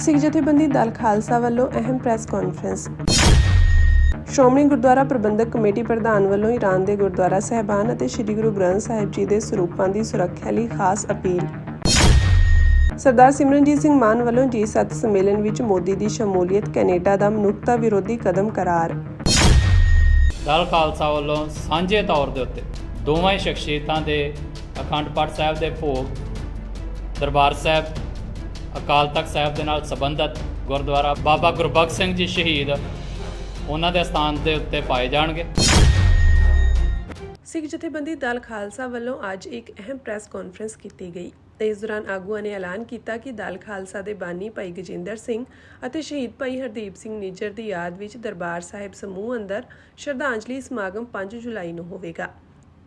सिख जथेबंदी दल खालसा ਵੱਲੋਂ अहम प्रैस कॉन्फ्रेंस। ਸ਼੍ਰੋਮਣੀ ਗੁਰਦੁਆਰਾ ਪ੍ਰਬੰਧਕ ਕਮੇਟੀ ਪ੍ਰਧਾਨ ਵੱਲੋਂ ਈਰਾਨ ਦੇ ਗੁਰਦੁਆਰਾ ਸਾਹਿਬਾਨ ਅਤੇ ਸ੍ਰੀ ਗੁਰੂ ਗ੍ਰੰਥ ਸਾਹਿਬ ਜੀ ਦੇ ਸਰੂਪਾਂ ਦੀ ਸੁਰੱਖਿਆ ਲਈ ਖਾਸ ਅਪੀਲ। ਸਰਦਾਰ ਸਿਮਰਨਜੀਤ ਸਿੰਘ ਮਾਨ ਵੱਲੋਂ G7 ਸੰਮੇਲਨ ਵਿੱਚ ਮੋਦੀ ਦੀ ਸ਼ਮੂਲੀਅਤ ਕੈਨੇਡਾ ਦਾ ਮਨੁੱਖਤਾ ਵਿਰੋਧੀ ਕਦਮ ਕਰਾਰ। ਦਲ ਖਾਲਸਾ ਵੱਲੋਂ ਸਾਂਝੇ ਤੌਰ ਦੇ ਉੱਤੇ ਦੋਵਾਂ ਸ਼ਖਸੀਅਤਾਂ ਦੇ ਅਖੰਡ ਪਾਠ ਸਾਹਿਬ ਦੇ ਭੋਗ ਦਰਬਾਰ ਸਾਹਿਬ ਅਕਾਲ ਤਖਤ ਸਾਹਿਬ ਦੇ ਨਾਲ ਸੰਬੰਧਿਤ ਗੁਰਦੁਆਰਾ ਬਾਬਾ ਗੁਰਬਖਸ਼ ਸਿੰਘ ਜੀ ਸ਼ਹੀਦ ਉਹਨਾਂ ਦੇ ਸਥਾਨ ਦੇ ਉੱਤੇ ਪਾਏ ਜਾਣਗੇ। ਸਿੱਖ ਜਥੇਬੰਦੀ ਦਲ ਖਾਲਸਾ ਵੱਲੋਂ ਅੱਜ ਇੱਕ ਅਹਿਮ ਪ੍ਰੈਸ ਕਾਨਫਰੰਸ ਕੀਤੀ ਗਈ ਤੇ ਇਸ ਦੌਰਾਨ ਆਗੂਆਂ ਨੇ ਐਲਾਨ ਕੀਤਾ ਕਿ ਦਲ ਖਾਲਸਾ ਦੇ ਬਾਨੀ ਭਾਈ ਗਜਿੰਦਰ ਸਿੰਘ ਅਤੇ ਸ਼ਹੀਦ ਭਾਈ ਹਰਦੀਪ ਸਿੰਘ ਨਿੱਜਰ ਦੀ ਯਾਦ ਵਿੱਚ ਦਰਬਾਰ ਸਾਹਿਬ ਸਮੂਹ ਅੰਦਰ ਸ਼ਰਧਾਂਜਲੀ ਸਮਾਗਮ 5 ਜੁਲਾਈ ਨੂੰ ਹੋਵੇਗਾ।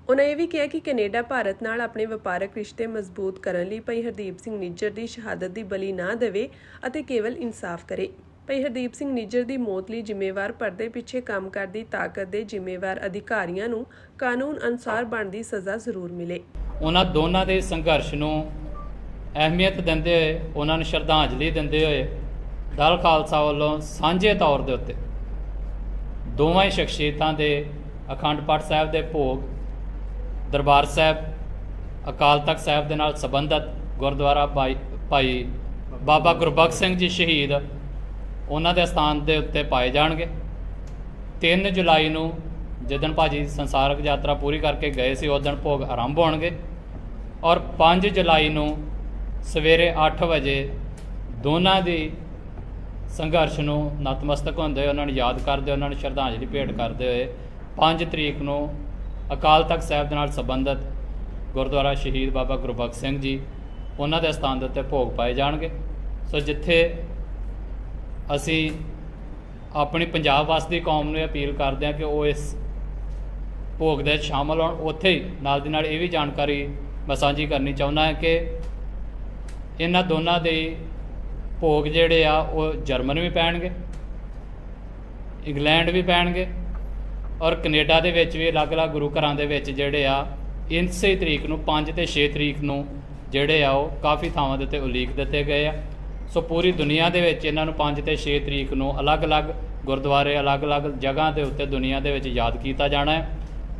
ਉਨ੍ਹਾਂ ਇਹ ਵੀ ਕਿਹਾ ਕਿ ਕੈਨੇਡਾ ਭਾਰਤ ਨਾਲ ਆਪਣੇ ਵਪਾਰਕ ਰਿਸ਼ਤੇ ਮਜ਼ਬੂਤ ਕਰਨ ਲਈ ਭਾਈ ਹਰਦੀਪ ਸਿੰਘ ਨਿੱਜਰ ਦੀ ਸ਼ਹਾਦਤ ਦੀ ਬਲੀ ਨਾ ਦੇਵੇ ਅਤੇ ਕੇਵਲ ਇਨਸਾਫ ਕਰੇ। ਭਾਈ ਹਰਦੀਪ ਸਿੰਘ ਨਿੱਜਰ ਦੀ ਮੌਤ ਲਈ ਜ਼ਿੰਮੇਵਾਰ ਪਰਦੇ ਪਿੱਛੇ ਕੰਮ ਕਰਦੀ ਤਾਕਤ ਦੇ ਜ਼ਿੰਮੇਵਾਰ ਅਧਿਕਾਰੀਆਂ ਨੂੰ ਕਾਨੂੰਨ ਅਨੁਸਾਰ ਬਣਦੀ ਸਜ਼ਾ ਜ਼ਰੂਰ ਮਿਲੇ। ਉਹਨਾਂ ਦੋਨਾਂ ਦੇ ਸੰਘਰਸ਼ ਨੂੰ ਅਹਿਮੀਅਤ ਦਿੰਦੇ ਹੋਏ ਉਹਨਾਂ ਨੂੰ ਸ਼ਰਧਾਂਜਲੀ ਦਿੰਦੇ ਹੋਏ ਦਲ ਖਾਲਸਾ ਵੱਲੋਂ ਸਾਂਝੇ ਤੌਰ ਦੇ ਉੱਤੇ ਦੋਵਾਂ ਸ਼ਖਸੀਅਤਾਂ ਦੇ ਅਖੰਡ ਪਾਠ ਸਾਹਿਬ ਦੇ ਭੋਗ ਦਰਬਾਰ ਸਾਹਿਬ ਅਕਾਲ ਤਖਤ ਸਾਹਿਬ ਦੇ ਨਾਲ ਸੰਬੰਧਿਤ ਗੁਰਦੁਆਰਾ ਭਾਈ ਬਾਬਾ ਗੁਰਬਖਸ਼ ਸਿੰਘ ਜੀ ਸ਼ਹੀਦ ਉਹਨਾਂ ਦੇ ਸਥਾਨ ਦੇ ਉੱਤੇ ਪਾਏ ਜਾਣਗੇ। 3 ਜੁਲਾਈ ਨੂੰ ਜਿੱਦਣ ਭਾਜੀ ਸੰਸਾਰਕ ਯਾਤਰਾ ਪੂਰੀ ਕਰਕੇ ਗਏ ਸੀ ਉਸ ਦਿਨ ਭੋਗ ਆਰੰਭ ਹੋਣਗੇ ਔਰ 5 ਜੁਲਾਈ ਨੂੰ ਸਵੇਰੇ 8 ਵਜੇ ਦੋਨਾਂ ਦੀ ਸੰਘਰਸ਼ ਨੂੰ ਨਤਮਸਤਕ ਹੁੰਦੇ ਹੋਏ ਉਹਨਾਂ ਨੂੰ ਯਾਦ ਕਰਦੇ ਉਹਨਾਂ ਨੂੰ ਸ਼ਰਧਾਂਜਲੀ ਭੇਟ ਕਰਦੇ ਹੋਏ 5 ਤਰੀਕ ਨੂੰ ਅਕਾਲ ਤਖਤ ਸਾਹਿਬ ਦੇ ਨਾਲ ਸੰਬੰਧਿਤ ਗੁਰਦੁਆਰਾ ਸ਼ਹੀਦ ਬਾਬਾ ਗੁਰਬਖਸ਼ ਸਿੰਘ ਜੀ ਉਹਨਾਂ ਦੇ ਸਥਾਨ ਦੇ ਉੱਤੇ ਭੋਗ ਪਾਏ ਜਾਣਗੇ। ਸੋ ਜਿੱਥੇ ਅਸੀਂ ਆਪਣੀ ਪੰਜਾਬ ਵਾਸੀ ਕੌਮ ਨੂੰ ਅਪੀਲ ਕਰਦੇ ਹਾਂ ਕਿ ਉਹ ਇਸ ਭੋਗ ਦੇ ਸ਼ਾਮਲ ਹੋਣ, ਉੱਥੇ ਹੀ ਨਾਲ ਦੀ ਨਾਲ ਇਹ ਵੀ ਜਾਣਕਾਰੀ ਮੈਂ ਸਾਂਝੀ ਕਰਨੀ ਚਾਹੁੰਦਾ ਹਾਂ ਕਿ ਇਹਨਾਂ ਦੋਨਾਂ ਦੇ ਭੋਗ ਜਿਹੜੇ ਆ ਉਹ ਜਰਮਨ ਵੀ ਪੈਣਗੇ, ਇੰਗਲੈਂਡ ਵੀ ਪੈਣਗੇ ਔਰ ਕੈਨੇਡਾ ਦੇ ਵਿੱਚ ਵੀ ਅਲੱਗ-ਅਲੱਗ ਗੁਰੂ ਘਰਾਂ ਦੇ ਵਿੱਚ ਜਿਹੜੇ ਆ ਇਸੇ ਤਰੀਕ ਨੂੰ 5 ਤੇ 6 ਤਰੀਕ ਨੂੰ ਜਿਹੜੇ ਆ ਉਹ ਕਾਫੀ ਥਾਵਾਂ ਦੇ ਉੱਤੇ ਉਲੀਕ ਦਿੱਤੇ ਗਏ ਆ। ਸੋ ਪੂਰੀ ਦੁਨੀਆ ਦੇ ਵਿੱਚ ਇਹਨਾਂ ਨੂੰ 5 ਤੇ 6 ਤਰੀਕ ਨੂੰ ਅਲੱਗ-ਅਲੱਗ ਗੁਰਦੁਆਰੇ ਅਲੱਗ-ਅਲੱਗ ਜਗ੍ਹਾ ਦੇ ਉੱਤੇ ਦੁਨੀਆ ਦੇ ਵਿੱਚ ਯਾਦ ਕੀਤਾ ਜਾਣਾ ਹੈ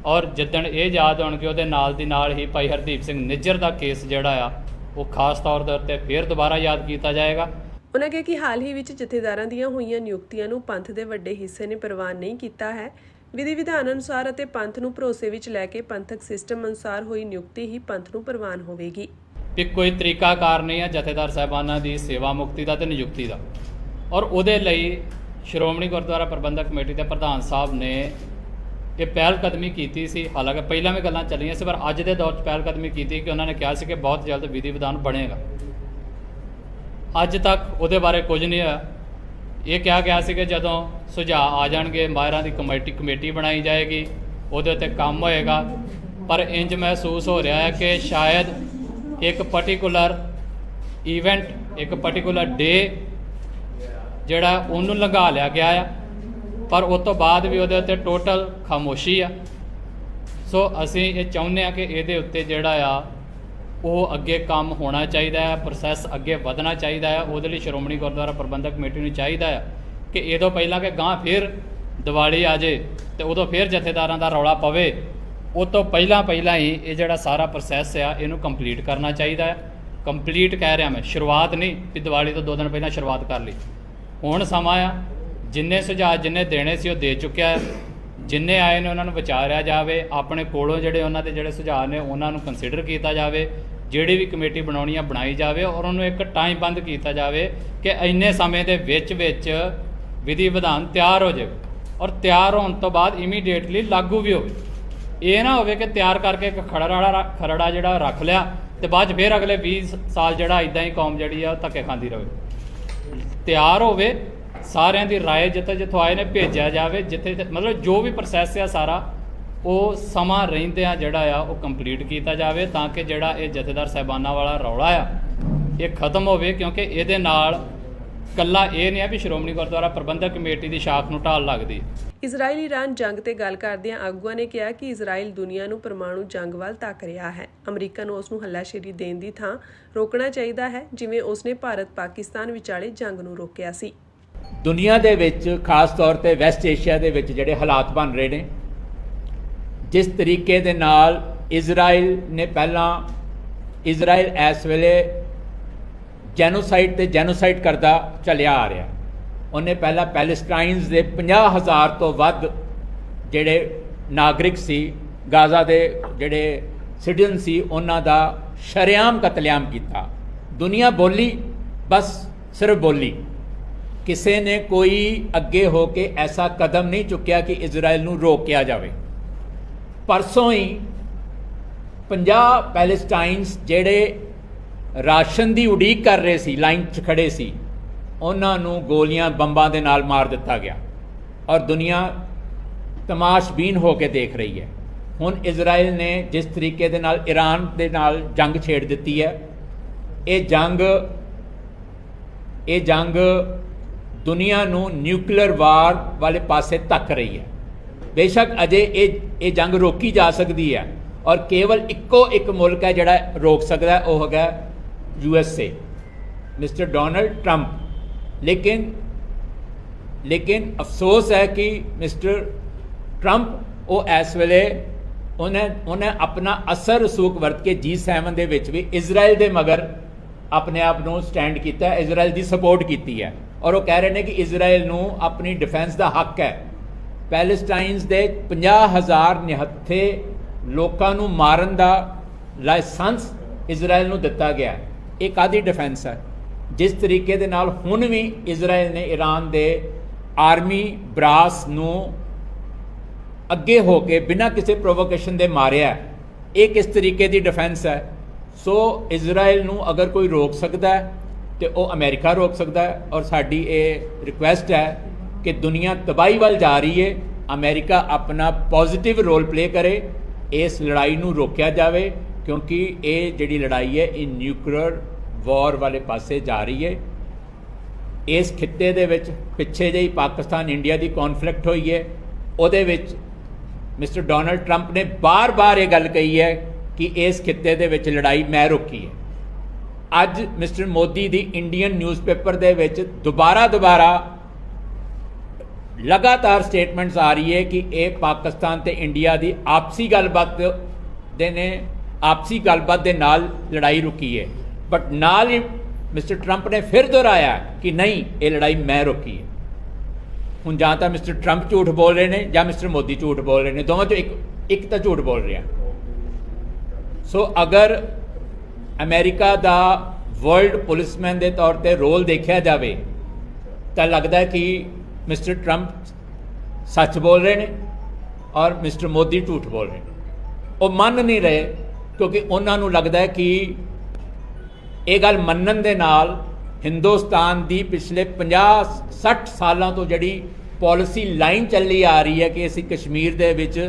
ਔਰ ਜਿੱਦਣ ਇਹ ਯਾਦ ਹੋਣਗੇ ਉਹਦੇ ਨਾਲ ਦੀ ਨਾਲ ਹੀ ਭਾਈ ਹਰਦੀਪ ਸਿੰਘ ਨਿੱਜਰ ਦਾ ਕੇਸ ਜਿਹੜਾ ਆ ਉਹ ਖਾਸ ਤੌਰ ਦੇ ਉੱਤੇ ਫਿਰ ਦੁਬਾਰਾ ਯਾਦ ਕੀਤਾ ਜਾਏਗਾ। ਉਨ੍ਹਾਂ ਕਿਹਾ ਕਿ ਹਾਲ ਹੀ ਵਿੱਚ ਜਥੇਦਾਰਾਂ ਦੀਆਂ ਹੋਈਆਂ ਨਿਯੁਕਤੀਆਂ ਨੂੰ ਪੰਥ ਦੇ ਵੱਡੇ ਹਿੱਸੇ ਨੇ ਪ੍ਰਵਾਨ ਨਹੀਂ ਕੀਤਾ ਹੈ। ਵਿਧੀ ਵਿਧਾਨ ਅਨੁਸਾਰ ਅਤੇ ਪੰਥ ਨੂੰ ਭਰੋਸੇ ਵਿੱਚ ਲੈ ਕੇ ਪੰਥਕ ਸਿਸਟਮ ਅਨੁਸਾਰ ਹੋਈ ਨਿਯੁਕਤੀ ਹੀ ਪੰਥ ਨੂੰ ਪ੍ਰਵਾਨ ਹੋਵੇਗੀ। ਕਿ ਕੋਈ ਤਰੀਕਾਕਾਰ ਨਹੀਂ ਹੈ ਜਥੇਦਾਰ ਸਾਹਿਬਾਨਾਂ ਦੀ ਸੇਵਾ ਮੁਕਤੀ ਦਾ ਤੇ ਨਿਯੁਕਤੀ ਦਾ ਔਰ ਉਹਦੇ ਲਈ ਸ਼੍ਰੋਮਣੀ ਗੁਰਦੁਆਰਾ ਪ੍ਰਬੰਧਕ ਕਮੇਟੀ ਦੇ ਪ੍ਰਧਾਨ ਸਾਹਿਬ ਨੇ ਇਹ ਪਹਿਲ ਕਦਮੀ ਕੀਤੀ ਸੀ। ਹਾਲਾਂਕਿ ਪਹਿਲਾਂ ਵੀ ਗੱਲਾਂ ਚੱਲੀਆਂ ਸੀ ਪਰ ਅੱਜ ਦੇ ਦੌਰ 'ਚ ਪਹਿਲ ਕਦਮੀ ਕੀਤੀ ਕਿ ਉਹਨਾਂ ਨੇ ਕਿਹਾ ਸੀ ਕਿ ਬਹੁਤ ਜਲਦ ਵਿਧੀ ਵਿਧਾਨ ਬਣੇਗਾ। ਅੱਜ ਤੱਕ ਉਹਦੇ ਬਾਰੇ ਕੁਝ ਨਹੀਂ ਹੋਇਆ। ਇਹ ਕਿਹਾ ਗਿਆ ਸੀ ਕਿ ਜਦੋਂ ਸੁਝਾਅ ਆ ਜਾਣਗੇ ਮਾਹਿਰਾਂ ਦੀ ਕਮੇਟੀ ਬਣਾਈ ਜਾਏਗੀ, ਉਹਦੇ ਉੱਤੇ ਕੰਮ ਹੋਏਗਾ। ਪਰ ਇੰਜ ਮਹਿਸੂਸ ਹੋ ਰਿਹਾ ਹੈ ਕਿ ਸ਼ਾਇਦ ਇੱਕ ਪਾਰਟਿਕੂਲਰ ਈਵੈਂਟ ਇੱਕ ਪਾਰਟਿਕੂਲਰ ਡੇ ਜਿਹੜਾ ਉਹਨੂੰ ਲੰਘਾ ਲਿਆ ਗਿਆ ਆ ਪਰ ਉਸ ਤੋਂ ਬਾਅਦ ਵੀ ਉਹਦੇ ਉੱਤੇ ਟੋਟਲ ਖਾਮੋਸ਼ੀ ਆ। ਸੋ ਅਸੀਂ ਇਹ ਚਾਹੁੰਦੇ ਹਾਂ ਕਿ ਇਹਦੇ ਉੱਤੇ ਜਿਹੜਾ ਆ ਉਹ ਅੱਗੇ ਕੰਮ ਹੋਣਾ ਚਾਹੀਦਾ ਹੈ, ਪ੍ਰੋਸੈਸ ਅੱਗੇ ਵਧਣਾ ਚਾਹੀਦਾ ਹੈ। ਉਹਦੇ ਲਈ ਸ਼੍ਰੋਮਣੀ ਗੁਰਦੁਆਰਾ ਪ੍ਰਬੰਧਕ ਕਮੇਟੀ ਨੂੰ ਚਾਹੀਦਾ ਹੈ ਕਿ ਇਹ ਤੋਂ ਪਹਿਲਾਂ ਕਿ ਗਾਂ ਫਿਰ ਦੀਵਾਲੀ ਆ ਜੇ ਤੇ ਉਦੋਂ ਫਿਰ ਜਥੇਦਾਰਾਂ ਦਾ ਰੌਲਾ ਪਵੇ, ਉਹ ਤੋਂ ਪਹਿਲਾਂ ਹੀ ਇਹ ਜਿਹੜਾ ਸਾਰਾ ਪ੍ਰੋਸੈਸ ਆ ਇਹਨੂੰ ਕੰਪਲੀਟ ਕਰਨਾ ਚਾਹੀਦਾ ਹੈ। ਕੰਪਲੀਟ ਕਹਿ ਰਿਹਾ ਮੈਂ, ਸ਼ੁਰੂਆਤ ਨਹੀਂ ਵੀ ਦੀਵਾਲੀ ਤੋਂ 2 ਦਿਨ ਪਹਿਲਾਂ ਸ਼ੁਰੂਆਤ ਕਰ ਲਈ। ਹੁਣ ਸਮਾਂ ਆ, ਜਿੰਨੇ ਸੁਝਾਅ ਜਿੰਨੇ ਦੇਣੇ ਸੀ ਉਹ ਦੇ ਚੁੱਕਿਆ ਹੈ, ਜਿੰਨੇ ਆਏ ਨੇ ਉਹਨਾਂ ਨੂੰ ਵਿਚਾਰਿਆ ਜਾਵੇ, ਆਪਣੇ ਕੋਲੋਂ ਜਿਹੜੇ ਉਹਨਾਂ ਦੇ ਜਿਹੜੇ ਸੁਝਾਅ ਨੇ ਉਹਨਾਂ ਨੂੰ ਕੰਸੀਡਰ ਕੀਤਾ ਜਾਵੇ, ਜਿਹੜੀ ਵੀ ਕਮੇਟੀ ਬਣਾਉਣੀ ਆ ਬਣਾਈ ਜਾਵੇ ਔਰ ਉਹਨੂੰ ਇੱਕ ਟਾਈਮ ਬੰਦ ਕੀਤਾ ਜਾਵੇ ਕਿ ਇੰਨੇ ਸਮੇਂ ਦੇ ਵਿੱਚ ਵਿਧੀ ਵਿਧਾਨ ਤਿਆਰ ਹੋ ਜਾਵੇ ਔਰ ਤਿਆਰ ਹੋਣ ਤੋਂ ਬਾਅਦ ਇਮੀਡੀਏਟਲੀ ਲਾਗੂ ਵੀ ਹੋਵੇ। ਇਹ ਨਾ ਹੋਵੇ ਕਿ ਤਿਆਰ ਕਰਕੇ ਇੱਕ ਖਰੜਾ ਜਿਹੜਾ ਰੱਖ ਲਿਆ ਤੇ ਬਾਅਦ 'ਚ ਫਿਰ ਅਗਲੇ 20 ਸਾਲ ਜਿਹੜਾ ਇੱਦਾਂ ਹੀ ਕੌਮ ਜਿਹੜੀ ਆ ਉਹ ਧੱਕੇ ਖਾਂਦੀ ਰਹੇ। ਤਿਆਰ ਹੋਵੇ, ਸਾਰਿਆਂ ਦੀ ਰਾਏ ਜਿੱਥੋਂ ਆਏ ਨੇ ਭੇਜਿਆ ਜਾਵੇ, ਜਿੱਥੇ ਮਤਲਬ ਜੋ ਵੀ ਪ੍ਰੋਸੈਸ ਆ ਸਾਰਾ ਉਹ ਸਮਾਂ ਰਹਿੰਦਿਆਂ ਜਿਹੜਾ ਆ ਉਹ ਕੰਪਲੀਟ ਕੀਤਾ ਜਾਵੇ ਤਾਂ ਕਿ ਜਿਹੜਾ ਇਹ ਜਥੇਦਾਰ ਸਾਹਿਬਾਨਾਂ ਵਾਲਾ ਰੌਲਾ ਆ ਇਹ ਖਤਮ ਹੋਵੇ। ਕਿਉਂਕਿ ਇਹਦੇ ਨਾਲ ਕੱਲਾ ਇਹ ਨਹੀਂ ਹੈ ਵੀ ਸ਼੍ਰੋਮਣੀ ਗੁਰਦੁਆਰਾ ਪ੍ਰਬੰਧਕ ਕਮੇਟੀ ਦੀ ਸ਼ਾਖ ਨੂੰ ਢਾਲ ਲੱਗਦੀ। ਇਜ਼ਰਾਈਲ ਈਰਾਨ ਜੰਗ ਤੇ ਗੱਲ ਕਰਦਿਆਂ ਆਗੂਆਂ ਨੇ ਕਿਹਾ ਕਿ ਇਜ਼ਰਾਈਲ ਦੁਨੀਆ ਨੂੰ ਪਰਮਾਣੂ ਜੰਗ ਵੱਲ ਧੱਕ ਰਿਹਾ ਹੈ। ਅਮਰੀਕਾ ਨੂੰ ਉਸ ਨੂੰ ਹੱਲਾਸ਼ੇਰੀ ਦੇਣ ਦੀ ਥਾਂ ਰੋਕਣਾ ਚਾਹੀਦਾ ਹੈ, ਜਿਵੇਂ ਉਸਨੇ ਭਾਰਤ ਪਾਕਿਸਤਾਨ ਵਿਚਾਲੇ ਜੰਗ ਨੂੰ ਰੋਕਿਆ ਸੀ। ਦੁਨੀਆ ਦੇ ਵਿੱਚ ਖਾਸ ਤੌਰ ਤੇ ਵੈਸਟ ਏਸ਼ੀਆ ਦੇ ਵਿੱਚ ਜਿਹੜੇ ਹਾਲਾਤ ਬਣ ਰਹੇ ਨੇ, ਜਿਸ ਤਰੀਕੇ ਦੇ ਨਾਲ ਇਜ਼ਰਾਈਲ ਇਸ ਵੇਲੇ ਜੈਨੋਸਾਈਡ ਕਰਦਾ ਚੱਲਿਆ ਆ ਰਿਹਾ। ਉਹਨੇ ਪਹਿਲਾਂ ਪੈਲਸਟਾਈਨਸ ਦੇ 50,000 ਤੋਂ ਵੱਧ ਜਿਹੜੇ ਨਾਗਰਿਕ ਸੀ, ਗਾਜ਼ਾ ਦੇ ਜਿਹੜੇ ਸਿਟੀਜ਼ਨ ਸੀ, ਉਹਨਾਂ ਦਾ ਸ਼ਰੇਆਮ ਕਤਲੇਆਮ ਕੀਤਾ। ਦੁਨੀਆ ਬੋਲੀ, ਬਸ ਸਿਰਫ ਬੋਲੀ। ਕਿਸੇ ਨੇ ਕੋਈ ਅੱਗੇ ਹੋ ਕੇ ਐਸਾ ਕਦਮ ਨਹੀਂ ਚੁੱਕਿਆ ਕਿ ਇਜ਼ਰਾਈਲ ਨੂੰ ਰੋਕਿਆ ਜਾਵੇ। ਪਰਸੋਂ ਹੀ 50 ਪੈਲਸਟਾਈਨਸ ਜਿਹੜੇ ਰਾਸ਼ਨ ਦੀ ਉਡੀਕ ਕਰ ਰਹੇ ਸੀ, ਲਾਈਨ 'ਚ ਖੜੇ ਸੀ, ਉਹਨਾਂ ਨੂੰ ਗੋਲੀਆਂ ਬੰਬਾਂ ਦੇ ਨਾਲ ਮਾਰ ਦਿੱਤਾ ਗਿਆ ਔਰ ਦੁਨੀਆ ਤਮਾਸ਼ਬੀਨ ਹੋ ਕੇ ਦੇਖ ਰਹੀ ਹੈ। ਹੁਣ ਇਜ਼ਰਾਈਲ ਨੇ ਜਿਸ ਤਰੀਕੇ ਦੇ ਨਾਲ ਈਰਾਨ ਦੇ ਨਾਲ ਜੰਗ ਛੇੜ ਦਿੱਤੀ ਹੈ, ਇਹ ਜੰਗ ਦੁਨੀਆ ਨੂੰ ਨਿਊਕਲੀਅਰ ਵਾਰ ਵਾਲੇ ਪਾਸੇ ਧੱਕ ਰਹੀ ਹੈ। ਬੇਸ਼ੱਕ ਅਜੇ ਇਹ ਜੰਗ ਰੋਕੀ ਜਾ ਸਕਦੀ ਹੈ ਔਰ ਕੇਵਲ ਇੱਕੋ ਇੱਕ ਮੁਲਕ ਹੈ ਜਿਹੜਾ ਰੋਕ ਸਕਦਾ, ਉਹ ਹੈਗਾ USA, ਮਿਸਟਰ ਡੋਨਲਡ ਟਰੰਪ। ਲੇਕਿਨ ਅਫਸੋਸ ਹੈ ਕਿ ਮਿਸਟਰ ਟਰੰਪ ਉਹ ਇਸ ਵੇਲੇ ਉਹਨੇ ਆਪਣਾ ਅਸਰ ਰਸੂਖ ਵਰਤ ਕੇ G7 ਦੇ ਵਿੱਚ ਵੀ ਇਜ਼ਰਾਈਲ ਦੇ ਮਗਰ ਆਪਣੇ ਆਪ ਨੂੰ ਸਟੈਂਡ ਕੀਤਾ, ਇਜ਼ਰਾਈਲ ਦੀ ਸਪੋਰਟ ਕੀਤੀ ਹੈ ਔਰ ਉਹ ਕਹਿ ਰਹੇ ਨੇ ਕਿ ਇਜ਼ਰਾਈਲ ਨੂੰ ਆਪਣੀ ਡਿਫੈਂਸ ਦਾ ਹੱਕ ਹੈ। ਪੈਲਸਟਾਈਨਸ ਦੇ 50,000 ਨਿਹੱਥੇ ਲੋਕਾਂ ਨੂੰ ਮਾਰਨ ਦਾ ਲਾਇਸੈਂਸ ਇਜ਼ਰਾਈਲ ਨੂੰ ਦਿੱਤਾ ਗਿਆ। ਇਹ ਕਾਹਦੀ ਡਿਫੈਂਸ ਹੈ? ਜਿਸ ਤਰੀਕੇ ਦੇ ਨਾਲ ਹੁਣ ਵੀ ਇਜ਼ਰਾਈਲ ਨੇ ਈਰਾਨ ਦੇ ਆਰਮੀ ਬਰਾਸ ਨੂੰ ਅੱਗੇ ਹੋ ਕੇ ਬਿਨਾਂ ਕਿਸੇ ਪ੍ਰੋਵੋਕੇਸ਼ਨ ਦੇ ਮਾਰਿਆ, ਇਹ ਕਿਸ ਤਰੀਕੇ ਦੀ ਡਿਫੈਂਸ ਹੈ? ਸੋ ਇਜ਼ਰਾਈਲ ਨੂੰ ਅਗਰ ਕੋਈ ਰੋਕ ਸਕਦਾ ਹੈ ਤੇ ਉਹ ਅਮਰੀਕਾ ਰੋਕ ਸਕਦਾ ਹੈ ਔਰ ਸਾਡੀ ਇਹ ਰਿਕੁਐਸਟ ਹੈ ਕਿ ਦੁਨੀਆ ਤਬਾਹੀ ਵੱਲ ਜਾ ਰਹੀ ਹੈ, ਅਮਰੀਕਾ ਆਪਣਾ ਪੋਜ਼ਿਟਿਵ ਰੋਲ ਪਲੇ ਕਰੇ, ਇਸ ਲੜਾਈ ਨੂੰ ਰੋਕਿਆ ਜਾਵੇ, ਕਿਉਂਕਿ ਇਹ ਜਿਹੜੀ ਲੜਾਈ ਹੈ ਇਹ ਨਿਊਕਲੀਅਰ ਵਾਰ ਵਾਲੇ ਪਾਸੇ ਜਾ ਰਹੀ ਹੈ। ਇਸ ਖਿੱਤੇ ਦੇ ਵਿੱਚ ਪਿੱਛੇ ਜਿਹੀ ਪਾਕਿਸਤਾਨ ਇੰਡੀਆ ਦੀ ਕੌਨਫਲਿਕਟ ਹੋਈ ਹੈ, ਉਹਦੇ ਵਿੱਚ ਮਿਸਟਰ ਡੋਨਲਡ ਟਰੰਪ ਨੇ ਬਾਰ-ਬਾਰ ਇਹ ਗੱਲ ਕਹੀ ਹੈ ਕਿ ਇਸ ਖਿੱਤੇ ਦੇ ਵਿੱਚ ਲੜਾਈ ਮੈਂ ਰੋਕੀ ਹੈ। ਅੱਜ ਮਿਸਟਰ ਮੋਦੀ ਦੀ ਇੰਡੀਅਨ ਨਿਊਜ਼ਪੇਪਰ ਦੇ ਵਿੱਚ ਦੁਬਾਰਾ ਲਗਾਤਾਰ ਸਟੇਟਮੈਂਟਸ ਆ ਰਹੀ ਹੈ ਕਿ ਇਹ ਪਾਕਿਸਤਾਨ ਤੇ ਇੰਡੀਆ ਦੀ ਆਪਸੀ ਗੱਲਬਾਤ ਦੇ ਨਾਲ ਲੜਾਈ ਰੁਕੀ ਹੈ। ਬਟ ਨਾਲ ਹੀ ਮਿਸਟਰ ਟਰੰਪ ਨੇ ਫਿਰ ਦੁਹਰਾਇਆ ਕਿ ਨਹੀਂ, ਇਹ ਲੜਾਈ ਮੈਂ ਰੋਕੀ ਹੈ। ਹੁਣ ਜਾਂ ਤਾਂ ਮਿਸਟਰ ਟਰੰਪ ਝੂਠ ਬੋਲ ਰਹੇ ਨੇ ਜਾਂ ਮਿਸਟਰ ਮੋਦੀ ਝੂਠ ਬੋਲ ਰਹੇ ਨੇ, ਦੋਵਾਂ ਚੋਂ ਇੱਕ ਤਾਂ ਝੂਠ ਬੋਲ ਰਿਹਾ। ਸੋ ਅਗਰ ਅਮਰੀਕਾ ਦਾ ਵਰਲਡ ਪੁਲਿਸਮੈਨ ਦੇ ਤੌਰ ਤੇ ਰੋਲ ਦੇਖਿਆ ਜਾਵੇ ਤਾਂ ਲੱਗਦਾ ਹੈ ਕਿ ਮਿਸਟਰ ਟਰੰਪ ਸੱਚ ਬੋਲ ਰਹੇ ਨੇ ਔਰ ਮਿਸਟਰ ਮੋਦੀ ਝੂਠ ਬੋਲ ਰਹੇ ਨੇ। ਉਹ ਮੰਨ ਨਹੀਂ ਰਹੇ ਕਿਉਂਕਿ ਉਹਨਾਂ ਨੂੰ ਲੱਗਦਾ ਹੈ ਕਿ ਇਹ ਗੱਲ ਮੰਨਣ ਦੇ ਨਾਲ ਹਿੰਦੁਸਤਾਨ ਦੀ ਪਿਛਲੇ 50-60 ਸਾਲਾਂ ਤੋਂ ਜਿਹੜੀ ਪਾਲਿਸੀ ਲਾਈਨ ਚੱਲੀ ਆ ਰਹੀ ਹੈ ਕਿ ਅਸੀਂ ਕਸ਼ਮੀਰ ਦੇ ਵਿੱਚ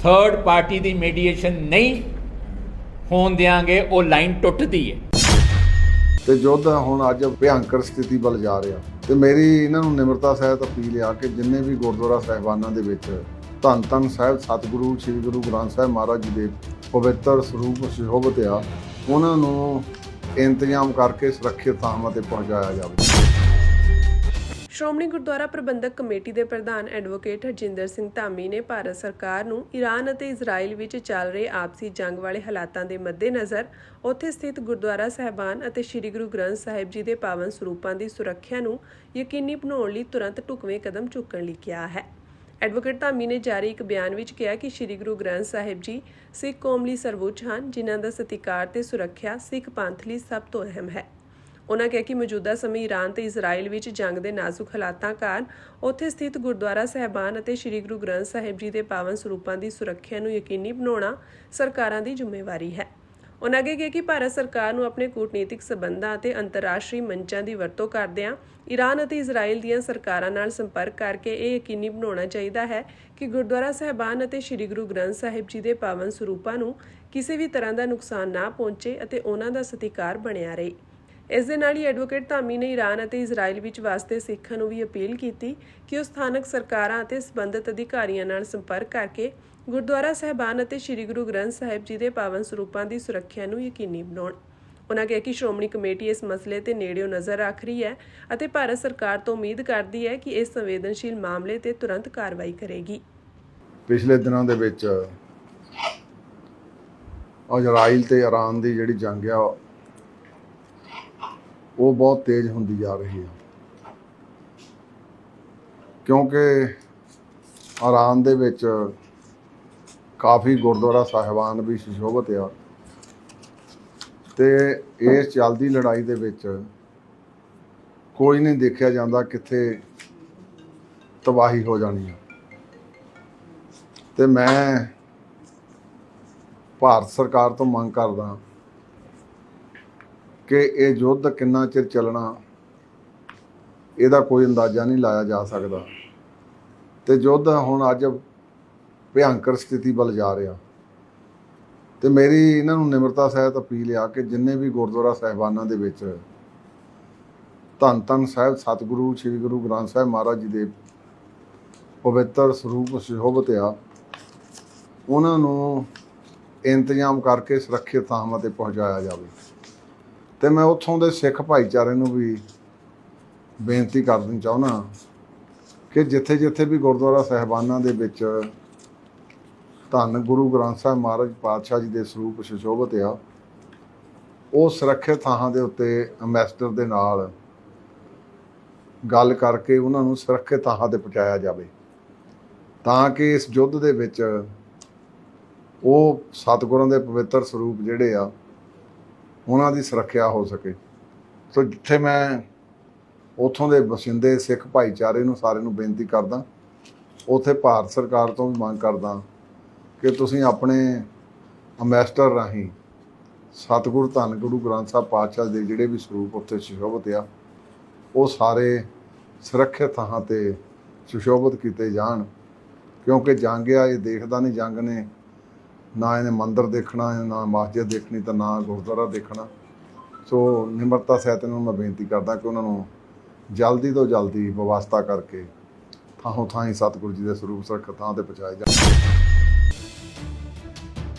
ਥਰਡ ਪਾਰਟੀ ਦੀ ਮੀਡੀਏਸ਼ਨ ਨਹੀਂ ਹੋਣ ਦਿਆਂਗੇ, ਉਹ ਲਾਈਨ ਟੁੱਟਦੀ ਹੈ। ਤੇ ਯੁੱਧ ਹੁਣ ਅੱਜ ਭਿਆਨਕ ਸਥਿਤੀ ਵੱਲ ਜਾ ਰਿਹਾ ਤੇ ਮੇਰੀ ਇਹਨਾਂ ਨੂੰ ਨਿਮਰਤਾ ਸਹਿਤ ਅਪੀਲ ਆ ਕਿ ਜਿੰਨੇ ਵੀ ਗੁਰਦੁਆਰਾ ਸਾਹਿਬਾਨਾਂ ਦੇ ਵਿੱਚ ਧੰਨ ਸਾਹਿਬ ਸਤਿਗੁਰੂ ਸ੍ਰੀ ਗੁਰੂ ਗ੍ਰੰਥ ਸਾਹਿਬ ਮਹਾਰਾਜ ਜੀ ਦੇ ਪਵਿੱਤਰ ਸਰੂਪ ਸੁਸ਼ੋਭਿਤ ਆ, ਉਹਨਾਂ ਨੂੰ ਇੰਤਜ਼ਾਮ ਕਰਕੇ ਸੁਰੱਖਿਅਤ ਥਾਵਾਂ ਤੇ ਪਹੁੰਚਾਇਆ ਜਾਵੇ। ਸ਼੍ਰੋਮਣੀ ਗੁਰਦੁਆਰਾ ਪ੍ਰਬੰਧਕ ਕਮੇਟੀ ਦੇ ਪ੍ਰਧਾਨ ਐਡਵੋਕੇਟ ਹਰਜਿੰਦਰ ਸਿੰਘ ਧਾਮੀ ਨੇ ਭਾਰਤ ਸਰਕਾਰ ਨੂੰ ਈਰਾਨ ਅਤੇ ਇਜ਼ਰਾਈਲ ਵਿੱਚ ਚੱਲ ਰਹੇ ਆਪਸੀ ਜੰਗ ਵਾਲੇ ਹਾਲਾਤਾਂ ਦੇ ਮੱਦੇਨਜ਼ਰ ਉੱਥੇ ਸਥਿਤ ਗੁਰਦੁਆਰਾ ਸਾਹਿਬਾਨ ਅਤੇ ਸ੍ਰੀ ਗੁਰੂ ਗ੍ਰੰਥ ਸਾਹਿਬ ਜੀ ਦੇ ਪਾਵਨ ਸਰੂਪਾਂ ਦੀ ਸੁਰੱਖਿਆ ਨੂੰ ਯਕੀਨੀ ਬਣਾਉਣ ਲਈ ਤੁਰੰਤ ਢੁਕਵੇਂ ਕਦਮ ਚੁੱਕਣ ਲਈ ਕਿਹਾ ਹੈ। ਐਡਵੋਕੇਟ ਧਾਮੀ ਨੇ ਜਾਰੀ ਇੱਕ ਬਿਆਨ ਵਿੱਚ ਕਿਹਾ ਕਿ ਸ੍ਰੀ ਗੁਰੂ ਗ੍ਰੰਥ ਸਾਹਿਬ ਜੀ ਸਿੱਖ ਕੌਮ ਲਈ ਸਰਵਉੱਚ ਹਨ, ਜਿਨ੍ਹਾਂ ਦਾ ਸਤਿਕਾਰ ਤੇ ਸੁਰੱਖਿਆ ਸਿੱਖ ਪੰਥ ਲਈ ਸਭ ਤੋਂ ਅਹਿਮ ਹੈ। ਉਨ੍ਹਾਂ ਕਿਹਾ ਕਿ ਮੌਜੂਦਾ ਸਮੇਂ ਈਰਾਨ ਤੇ ਇਜ਼ਰਾਈਲ ਵਿੱਚ ਜੰਗ ਦੇ ਨਾਜ਼ੁਕ ਹਾਲਾਤਾਂ ਕਾਰਨ ਉੱਥੇ ਸਥਿਤ ਗੁਰਦੁਆਰਾ ਸਾਹਿਬਾਨ ਅਤੇ ਸ੍ਰੀ ਗੁਰੂ ਗ੍ਰੰਥ ਸਾਹਿਬ ਜੀ ਦੇ ਪਾਵਨ ਸਰੂਪਾਂ ਦੀ ਸੁਰੱਖਿਆ ਨੂੰ ਯਕੀਨੀ ਬਣਾਉਣਾ ਸਰਕਾਰਾਂ ਦੀ ਜ਼ਿੰਮੇਵਾਰੀ ਹੈ। ਉਨ੍ਹਾਂ ਅੱਗੇ ਕਿਹਾ ਕਿ ਭਾਰਤ ਸਰਕਾਰ ਨੂੰ ਆਪਣੇ ਕੂਟਨੀਤਿਕ ਸਬੰਧਾਂ ਅਤੇ ਅੰਤਰਰਾਸ਼ਟਰੀ ਮੰਚਾਂ ਦੀ ਵਰਤੋਂ ਕਰਦਿਆਂ ਈਰਾਨ ਅਤੇ ਇਜ਼ਰਾਈਲ ਦੀਆਂ ਸਰਕਾਰਾਂ ਨਾਲ ਸੰਪਰਕ ਕਰਕੇ ਇਹ ਯਕੀਨੀ ਬਣਾਉਣਾ ਚਾਹੀਦਾ ਹੈ ਕਿ ਗੁਰਦੁਆਰਾ ਸਾਹਿਬਾਨ ਅਤੇ ਸ੍ਰੀ ਗੁਰੂ ਗ੍ਰੰਥ ਸਾਹਿਬ ਜੀ ਦੇ ਪਾਵਨ ਸਰੂਪਾਂ ਨੂੰ ਕਿਸੇ ਵੀ ਤਰ੍ਹਾਂ ਦਾ ਨੁਕਸਾਨ ਨਾ ਪਹੁੰਚੇ ਅਤੇ ਉਹਨਾਂ ਦਾ ਸਤਿਕਾਰ ਬਣਿਆ ਰਹੇ। ਇਸ ਦੇ ਨਾਲ ਹੀ ਐਡਵੋਕੇਟ ਧਾਮੀ ਨੇ ਈਰਾਨ ਅਤੇ ਇਜ਼ਰਾਈਲ ਵਿੱਚ ਵਸਦੇ ਸਿੱਖਾਂ ਨੂੰ ਵੀ ਅਪੀਲ ਕੀਤੀ ਕਿ ਉਹ ਸਥਾਨਕ ਸਰਕਾਰਾਂ ਅਤੇ ਸਬੰਧਤ ਅਧਿਕਾਰੀਆਂ ਨਾਲ ਸੰਪਰਕ ਕਰਕੇ ਗੁਰਦੁਆਰਾ ਸਾਹਿਬਾਨ ਅਤੇ ਸ੍ਰੀ ਗੁਰੂ ਗ੍ਰੰਥ ਸਾਹਿਬ ਜੀ ਦੇ ਪਾਵਨ ਸਰੂਪਾਂ ਦੀ ਸੁਰੱਖਿਆ ਨੂੰ ਯਕੀਨੀ ਬਣਾਉਣ। ਉਨ੍ਹਾਂ ਕਿਹਾ ਕਿ ਸ਼੍ਰੋਮਣੀ ਕਮੇਟੀ ਇਸ ਮਸਲੇ ਤੇ ਨੇੜਿਓਂ ਨਜ਼ਰ ਰੱਖ ਰਹੀ ਹੈ ਅਤੇ ਭਾਰਤ ਸਰਕਾਰ ਤੋਂ ਉਮੀਦ ਕਰਦੀ ਹੈ ਕਿ ਇਸ ਸੰਵੇਦਨਸ਼ੀਲ ਮਾਮਲੇ ਤੇ ਤੁਰੰਤ ਕਾਰਵਾਈ ਕਰੇਗੀ। ਪਿਛਲੇ ਦਿਨਾਂ ਦੇ ਵਿੱਚ ਇਜ਼ਰਾਈਲ ਤੇ ਈਰਾਨ ਦੀ ਜਿਹੜੀ ਜੰਗ ਆ ਉਹ ਬਹੁਤ ਤੇਜ਼ ਹੁੰਦੀ ਜਾ ਰਹੀ ਹੈ, ਕਿਉਂਕਿ ਈਰਾਨ ਦੇ ਵਿੱਚ ਕਾਫੀ ਗੁਰਦੁਆਰਾ ਸਾਹਿਬਾਨ ਵੀ ਸੁਸ਼ੋਭਿਤ ਆ ਤੇ ਇਸ ਚੱਲਦੀ ਲੜਾਈ ਦੇ ਵਿੱਚ ਕੋਈ ਨਹੀਂ ਦੇਖਿਆ ਜਾਂਦਾ ਕਿੱਥੇ ਤਬਾਹੀ ਹੋ ਜਾਣੀ ਆ। ਤੇ ਮੈਂ ਭਾਰਤ ਸਰਕਾਰ ਤੋਂ ਮੰਗ ਕਰਦਾ ਕਿ ਇਹ ਯੁੱਧ ਕਿੰਨਾ ਚਿਰ ਚੱਲਣਾ ਇਹਦਾ ਕੋਈ ਅੰਦਾਜ਼ਾ ਨਹੀਂ ਲਾਇਆ ਜਾ ਸਕਦਾ ਤੇ ਯੁੱਧ ਹੁਣ ਅੱਜ ਭਿਆਨਕ ਸਥਿਤੀ ਵੱਲ ਜਾ ਰਿਹਾ। ਤੇ ਮੇਰੀ ਇਹਨਾਂ ਨੂੰ ਨਿਮਰਤਾ ਸਹਿਤ ਅਪੀਲ ਆ ਕਿ ਜਿੰਨੇ ਵੀ ਗੁਰਦੁਆਰਾ ਸਾਹਿਬਾਨਾਂ ਦੇ ਵਿੱਚ ਧੰਨ ਧੰਨ ਸਾਹਿਬ ਸਤਿਗੁਰੂ ਸ੍ਰੀ ਗੁਰੂ ਗ੍ਰੰਥ ਸਾਹਿਬ ਮਹਾਰਾਜ ਜੀ ਦੇ ਪਵਿੱਤਰ ਸਰੂਪ ਸੁਸ਼ੋਭਿਤ ਆ, ਉਹਨਾਂ ਨੂੰ ਇੰਤਜ਼ਾਮ ਕਰਕੇ ਸੁਰੱਖਿਅਤ ਥਾਵਾਂ ਤੇ ਪਹੁੰਚਾਇਆ ਜਾਵੇ। ਤੇ ਮੈਂ ਉੱਥੋਂ ਦੇ ਸਿੱਖ ਭਾਈਚਾਰੇ ਨੂੰ ਵੀ ਬੇਨਤੀ ਕਰਨੀ ਚਾਹੁੰਦਾ ਕਿ ਜਿੱਥੇ ਜਿੱਥੇ ਵੀ ਗੁਰਦੁਆਰਾ ਸਾਹਿਬਾਨਾਂ ਦੇ ਵਿੱਚ ਧੰਨ ਗੁਰੂ ਗ੍ਰੰਥ ਸਾਹਿਬ ਮਹਾਰਾਜ ਪਾਤਸ਼ਾਹ ਜੀ ਦੇ ਸਰੂਪ ਸੁਸ਼ੋਭਿਤ ਆ, ਉਹ ਸੁਰੱਖਿਅਤ ਥਾਵਾਂ ਦੇ ਉੱਤੇ ਅੰਬੈਸਡਰ ਦੇ ਨਾਲ ਗੱਲ ਕਰਕੇ ਉਹਨਾਂ ਨੂੰ ਸੁਰੱਖਿਅਤ ਥਾਵਾਂ ਤੇ ਪਹੁੰਚਾਇਆ ਜਾਵੇ ਤਾਂ ਕਿ ਇਸ ਯੁੱਧ ਦੇ ਵਿੱਚ ਉਹ ਸਤਿਗੁਰਾਂ ਦੇ ਪਵਿੱਤਰ ਸਰੂਪ ਜਿਹੜੇ ਆ ਉਹਨਾਂ ਦੀ ਸੁਰੱਖਿਆ ਹੋ ਸਕੇ। ਸੋ ਜਿੱਥੇ ਮੈਂ ਉੱਥੋਂ ਦੇ ਵਸਿੰਦੇ ਸਿੱਖ ਭਾਈਚਾਰੇ ਨੂੰ ਸਾਰੇ ਨੂੰ ਬੇਨਤੀ ਕਰਦਾ, ਉੱਥੇ ਭਾਰਤ ਸਰਕਾਰ ਤੋਂ ਵੀ ਮੰਗ ਕਰਦਾ ਕਿ ਤੁਸੀਂ ਆਪਣੇ ਅੰਬੈਸਡਰ ਰਾਹੀਂ ਸਤਿਗੁਰੂ ਧੰਨ ਗੁਰੂ ਗ੍ਰੰਥ ਸਾਹਿਬ ਪਾਤਸ਼ਾਹ ਦੇ ਜਿਹੜੇ ਵੀ ਸਰੂਪ ਉੱਥੇ ਸੁਸ਼ੋਭਿਤ ਆ ਉਹ ਸਾਰੇ ਸੁਰੱਖਿਅਤ ਥਾਵਾਂ 'ਤੇ ਸੁਸ਼ੋਭਿਤ ਕੀਤੇ ਜਾਣ, ਕਿਉਂਕਿ ਜੰਗ ਆ ਇਹ ਦੇਖਦਾ ਨਹੀਂ, ਜੰਗ ਨੇ ਨਾ ਇਹਨੇ ਮੰਦਿਰ ਦੇਖਣਾ, ਨਾ ਮਸਜਿਦ ਦੇਖਣੀ, ਤਾਂ ਨਾ ਗੁਰਦੁਆਰਾ ਦੇਖਣਾ। ਸੋ ਨਿਮਰਤਾ ਸਹਿਤ ਨੂੰ ਮੈਂ ਬੇਨਤੀ ਕਰਦਾ ਕਿ ਉਹਨਾਂ ਨੂੰ ਜਲਦੀ ਤੋਂ ਜਲਦੀ ਵਿਵਸਥਾ ਕਰਕੇ ਥਾਂ ਥਾਂ ਹੀ ਸਤਿਗੁਰੂ ਜੀ ਦੇ ਸਰੂਪ ਸੁਰੱਖਿਅਤ ਥਾਂ 'ਤੇ ਪਹੁੰਚਾਏ ਜਾਣ।